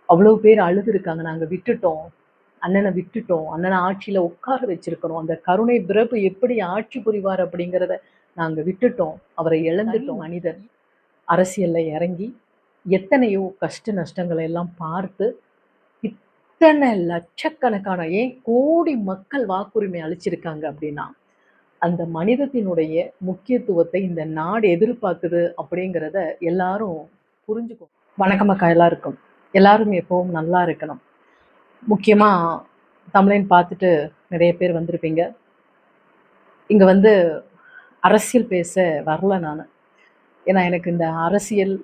அவ்வளோ பேர் அழுதுருக்காங்க. நாங்க விட்டுட்டோம். அண்ணன விட்டுட்டோம். அண்ணன ஆட்சியில உட்கார வச்சிருக்கிறோம். அந்த கருணை பிரபு எப்படி ஆட்சி புரிவார் அப்படிங்கிறத நாங்க விட்டுட்டோம். அவரை இழந்துட்டோம். மனிதன் அரசியல்ல இறங்கி எத்தனையோ கஷ்ட நஷ்டங்களை எல்லாம் பார்த்து இத்தனை லட்சக்கணக்கான ஏன் கோடி மக்கள் வாக்குரிமை அளிச்சிருக்காங்க அப்படின்னா, அந்த மனிதத்தினுடைய முக்கியத்துவத்தை இந்த நாடு எதிர்பார்க்குது அப்படிங்கிறத எல்லாரும் புரிஞ்சுக்கணும். வணக்கம் அக்கா எல்லாருக்கும். எல்லாரும் எப்பவும் நல்லா இருக்கணும். முக்கியமா தமிழன் பார்த்துட்டு நிறைய பேர் வந்திருப்பீங்க. இங்க வந்து அரசியல் பேச வரல நானு. ஏன்னா எனக்கு இந்த அரசியல்,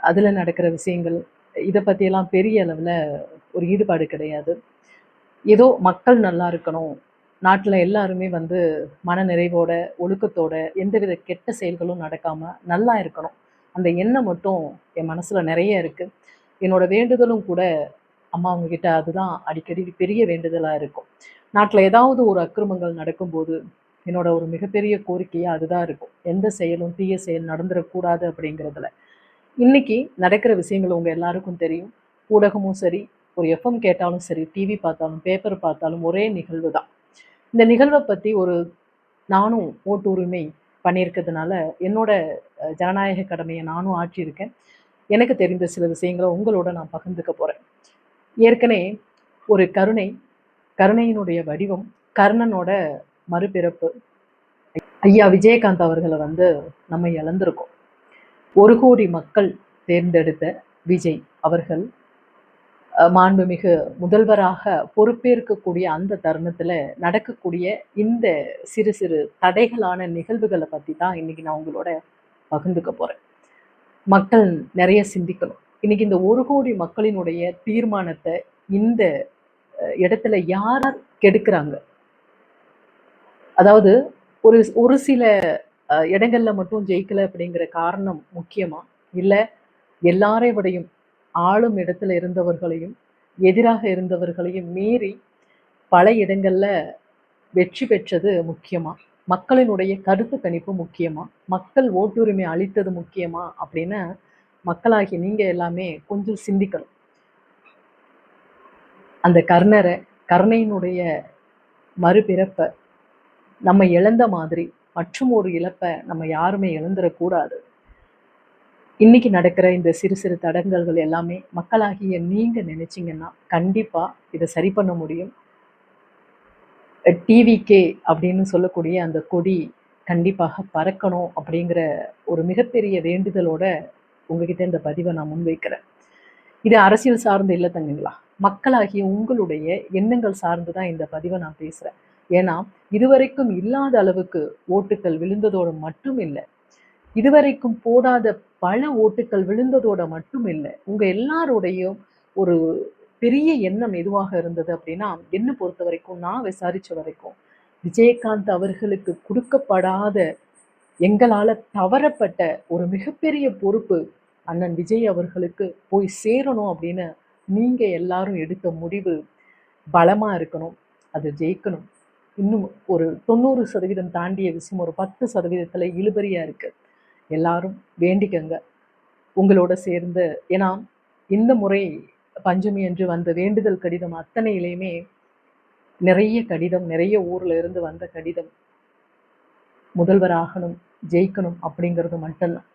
அதுல நடக்கிற விஷயங்கள், இத பத்தியெல்லாம் பெரிய அளவுல ஒரு ஈடுபாடு கிடையாது. ஏதோ மக்கள் நல்லா இருக்கணும். நாட்டுல எல்லாருமே வந்து மனநிறைவோட, ஒழுக்கத்தோட, எந்தவித கெட்ட செயல்களும் நடக்காம நல்லா இருக்கணும். அந்த எண்ணம் மட்டும் என் மனசுல நிறைய இருக்கு. என்னோட வேண்டுதலும் கூட அம்மா உங்ககிட்ட அதுதான் அடிக்கடி பெரிய வேண்டுதலா இருக்கும். நாட்டுல ஏதாவது ஒரு அக்கிரமங்கள் நடக்கும்போது, என்னோட ஒரு மிகப்பெரிய கோரிக்கையா அதுதான் இருக்கும். எந்த செயலும் தீய செயல் நடந்துறக்கூடாது அப்படிங்கிறதுல. இன்னைக்கு நடக்கிற விஷயங்கள் உங்க எல்லாருக்கும் தெரியும். ஊடகமும் சரி, ஒரு எஃப்எம் கேட்டாலும் சரி, டிவி பார்த்தாலும், பேப்பர் பார்த்தாலும் ஒரே நிகழ்வு தான். இந்த நிகழ்வை பத்தி நானும் ஓட்டு உரிமை பண்ணியிருக்கிறதுனால, என்னோட ஜனநாயக கடமையை நானும் ஆற்றியிருக்கேன். எனக்கு தெரிந்த சில விஷயங்களை உங்களோட நான் பகிர்ந்துக்க போறேன். ஏற்கனவே ஒரு கருணையினுடைய வடிவம், கர்ணனோட மறுபிறப்பு, ஐயா விஜயகாந்த் அவர்களை வந்து நம்ம இழந்திருக்கோம். 1,00,00,000 மக்கள் தேர்ந்தெடுத்த விஜய் அவர்கள் மாண்புமிகு முதல்வராக பொறுப்பேற்கக்கூடிய அந்த தருணத்துல நடக்கக்கூடிய இந்த சிறு சிறு தடைகளான நிகழ்வுகளை பத்தி தான் இன்னைக்கு நான் உங்களோட பகிர்ந்துக்க போறேன். மக்கள் நிறைய சிந்திக்கணும். இன்னைக்கு இந்த 1,00,00,000 மக்களினுடைய தீர்மானத்தை இந்த இடத்துல யார் கெடுக்கிறாங்க? அதாவது ஒரு ஒரு சில இடங்கள்ல மட்டும் ஜெயிக்கல அப்படிங்கிற காரணம் முக்கியமா? இல்ல எல்லாரை விடையும் ஆளும் இடத்துல இருந்தவர்களையும் எதிராக இருந்தவர்களையும் மீறி பல இடங்கள்ல வெற்றி பெற்றது முக்கியமா? மக்களினுடைய கருத்து கணிப்பு முக்கியமா? மக்கள் ஓட்டுரிமை அளித்தது முக்கியமா? அப்படின்னு மக்களாகிய நீங்க எல்லாமே கொஞ்சம் சிந்திக்கணும். அந்த கருணையினுடைய மறுபிறப்ப நம்ம இழந்த மாதிரி மற்றும் ஒரு இழப்பை நம்ம யாருமே இழந்துடக்கூடாது. இன்னைக்கு நடக்கிற இந்த சிறு சிறு தடங்கல்கள் எல்லாமே மக்களாகிய நீங்க நினைச்சீங்கன்னா கண்டிப்பா இதை சரி பண்ண முடியும். டிவிகே அப்படின்னு சொல்லக்கூடிய அந்த கொடி கண்டிப்பாக பறக்கணும் அப்படிங்கிற ஒரு மிகப்பெரிய வேண்டுதலோட உங்ககிட்ட இந்த பதிவை நான் முன்வைக்கிறேன். இது அரசியல் சார்ந்து இல்லை தங்குங்களா, மக்களாகிய உங்களுடைய எண்ணங்கள் சார்ந்து தான் இந்த பதிவை நான் பேசுறேன். ஏன்னா இதுவரைக்கும் இல்லாத அளவுக்கு ஓட்டுக்கள் விழுந்ததோடு மட்டும் இல்லை, இதுவரைக்கும் போடாத பல ஓட்டுக்கள் விழுந்ததோட மட்டும் இல்லை, உங்க எல்லாருடையும் ஒரு பெரிய எண்ணம் எதுவாக இருந்தது அப்படின்னா, என்ன பொறுத்த வரைக்கும் நான் விசாரிச்ச வரைக்கும் விஜயகாந்த் அவர்களுக்கு கொடுக்கப்படாத, எங்களால தவறப்பட்ட ஒரு மிகப்பெரிய பொறுப்பு அண்ணன் விஜய் அவர்களுக்கு போய் சேரணும் அப்படின்னு நீங்க எல்லாரும் எடுத்த முடிவு பலமா இருக்கணும். அது ஜெயிக்கணும். இன்னும் ஒரு 90% தாண்டிய விஷயம் ஒரு 10% இழுபறியா இருக்கு. எல்லாரும் வேண்டிக்கங்க உங்களோட சேர்ந்து. ஏன்னா இந்த முறை பஞ்சமி என்று வந்த வேண்டுதல் கடிதம் அத்தனையிலையுமே நிறைய கடிதம், நிறைய ஊர்ல இருந்து வந்த கடிதம் முதல்வர் ஆகணும், ஜெயிக்கணும் அப்படிங்கிறது மட்டும்தான்.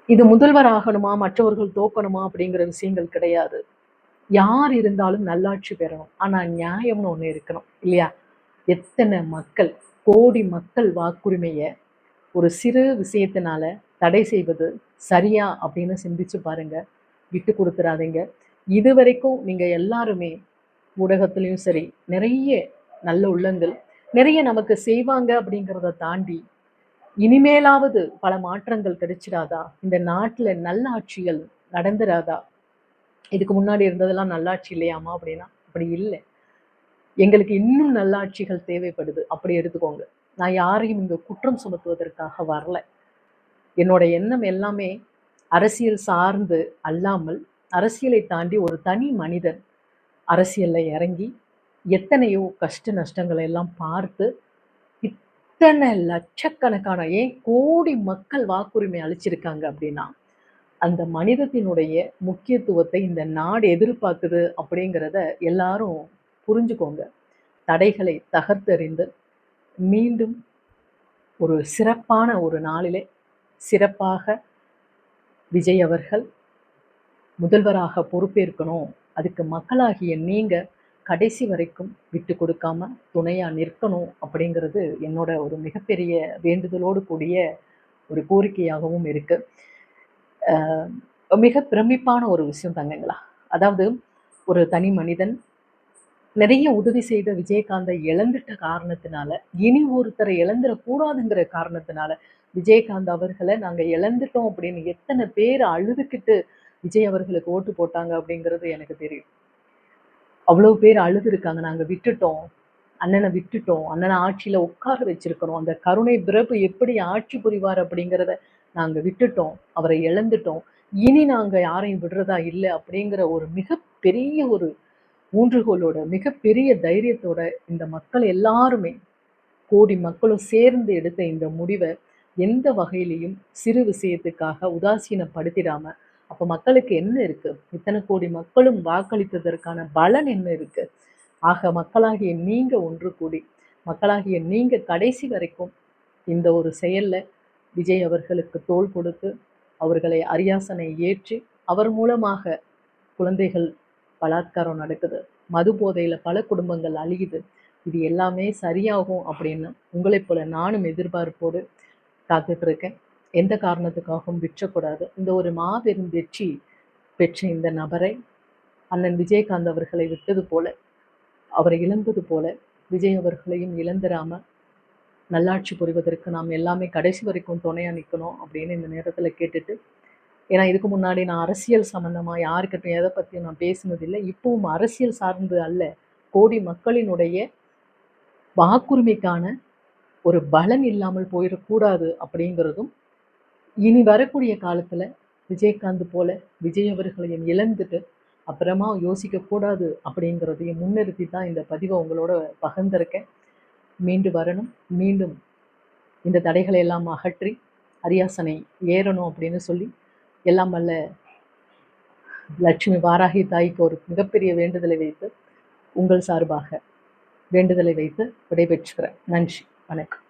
இது முதல்வர் ஆகணுமா, மற்றவர்கள் தோக்கணுமா அப்படிங்கிற விஷயங்கள் கிடையாது. யார் இருந்தாலும் நல்லாட்சி பெறணும். ஆனா நியாயம்னு ஒண்ணு இருக்கணும் இல்லையா? எத்தனை மக்கள், கோடி மக்கள் வாக்குரிமைய ஒரு சிறு விஷயத்தினால தடை செய்வது சரியா அப்படின்னு சிந்திச்சு பாருங்க. விட்டு கொடுத்துறாதீங்க. இது வரைக்கும் நீங்க எல்லாருமே ஊடகத்திலையும் சரி, நிறைய நல்ல உள்ளங்கள் நிறைய நமக்கு செய்வாங்க அப்படிங்கிறத தாண்டி இனிமேலாவது பல மாற்றங்கள் கிடைச்சிடாதா? இந்த நாட்டுல நல்லாட்சிகள் நடந்துராதா? இதுக்கு முன்னாடி இருந்ததெல்லாம் நல்லாட்சி இல்லையாமா அப்படின்னா அப்படி இல்லை. எங்களுக்கு இன்னும் நல்லாட்சிகள் தேவைப்படுது அப்படி எடுத்துக்கோங்க. நான் யாரையும் இங்க குற்றம் சுமத்துவதற்காக வரல. என்னோட எண்ணம் எல்லாமே அரசியல் சார்ந்து அல்லாமல், அரசியலை தாண்டி ஒரு தனி மனிதன் அரசியல்ல இறங்கி எத்தனையோ கஷ்ட நஷ்டங்களை எல்லாம் பார்த்து இத்தனை லட்சக்கணக்கான ஏன் கோடி மக்கள் வாக்குரிமை அளிச்சிருக்காங்க அப்படின்னா, அந்த மனிதத்தினுடைய முக்கியத்துவத்தை இந்த நாடு எதிர்பார்க்குது அப்படிங்கிறத எல்லாரும் புரிஞ்சுக்கோங்க. தடைகளை தகர்த்தெறிந்து மீண்டும் ஒரு சிறப்பான ஒரு நாளிலே சிறப்பாக விஜய் அவர்கள் முதல்வராக பொறுப்பேற்கணும். அதுக்கு மக்களாகிய நீங்க கடைசி வரைக்கும் விட்டு கொடுக்காம துணையா நிற்கணும் அப்படிங்கிறது என்னோட ஒரு மிகப்பெரிய வேண்டுதலோடு கூடிய ஒரு கோரிக்கையாகவும் இருக்கு. மிக பிரமிப்பான ஒரு விஷயம் தங்கங்களா. அதாவது ஒரு தனி மனிதன் நிறைய உதவி செய்த விஜயகாந்தை இழந்துட்ட காரணத்தினால, இனி ஒருத்தரை இழந்துடக்கூடாதுங்கிற காரணத்தினால, விஜயகாந்த் அவர்களை நாங்க இழந்துட்டோம் அப்படின்னு எத்தனை பேர் அழுதுகிட்டு விஜய் அவர்களுக்கு ஓட்டு போட்டாங்க அப்படிங்கிறது எனக்கு தெரியும். அவ்வளவு பேர் அழுதுருக்காங்க. நாங்க விட்டுட்டோம், அண்ணனை விட்டுட்டோம், அண்ணனை ஆட்சியில உட்கார வச்சிருக்கிறோம், அந்த கருணை பிரபு எப்படி ஆட்சி புரிவார் அப்படிங்கிறத நாங்க விட்டுட்டோம், அவரை இழந்துட்டோம், இனி நாங்க யாரையும் விடுறதா இல்லை அப்படிங்கிற ஒரு மிகப்பெரிய ஒரு ஊன்றுகோலோட மிகப்பெரிய தைரியத்தோட இந்த மக்கள் எல்லாருமே கோடி மக்களும் சேர்ந்து எடுத்த இந்த முடிவை எந்த வகையிலையும் சிறு விஷயத்துக்காக உதாசீனப்படுத்திடாம, அப்ப மக்களுக்கு என்ன இருக்கு, இத்தனை கோடி மக்களும் வாக்களித்ததற்கான பலன் என்ன இருக்கு? ஆக மக்களாகிய நீங்க ஒன்று கூடி, மக்களாகிய நீங்க கடைசி வரைக்கும் இந்த ஒரு செயல்ல விஜய் அவர்களுக்கு தோள் கொடுத்து அவர்களை அரியாசனை ஏற்றி அவர் மூலமாக குழந்தைகள் பலாத்காரம் நடக்குது, மது போதையில பல குடும்பங்கள் அழியுது, இது எல்லாமே சரியாகும் அப்படின்னு உங்களைப் போல நானும் எதிர்பார்ப்போடு காத்துட்டு இருக்கேன். எந்த காரணத்துக்காகவும் விற்றக்கூடாது. இந்த ஒரு மாபெரும் வெற்றி பெற்ற இந்த நபரை அண்ணன் விஜயகாந்த் அவர்களை விட்டது போல, அவரை இழந்தது போல விஜய் அவர்களையும் இழந்துராம நல்லாட்சி புரிவதற்கு நாம் எல்லாமே கடைசி வரைக்கும் துணையா நிற்கணும் அப்படின்னு இந்த நேரத்துல கேட்டுட்டு, ஏன்னா இதுக்கு முன்னாடி நான் அரசியல் சம்பந்தமா யாருக்கிட்டும் எதை பற்றியும் நான் பேசினதில்லை. இப்பவும் அரசியல் சார்ந்து அல்ல, கோடி மக்களினுடைய வாக்குரிமைக்கான ஒரு பலன் இல்லாமல் போயிடக்கூடாது அப்படிங்கிறதும், இனி வரக்கூடிய காலத்துல விஜயகாந்த் போல விஜய் அவர்களையும் இழந்துட்டு அப்புறமா யோசிக்கக்கூடாது அப்படிங்கிறதையும் முன்னிறுத்தி தான் இந்த பதிவை உங்களோட பகிர்ந்திருக்கேன். மீண்டு வரணும், மீண்டும் இந்த தடைகளை எல்லாம் அகற்றி அரியாசனை ஏறணும் அப்படின்னு சொல்லி எல்லாம் வல்ல லட்சுமி வாராகி தாய்க்கு ஒரு மிகப்பெரிய வேண்டுதலை வைத்து உங்கள் சார்பாக வேண்டுதலை வைத்து விடைபெற்றுக்கிறேன். நன்றி, வணக்கம்.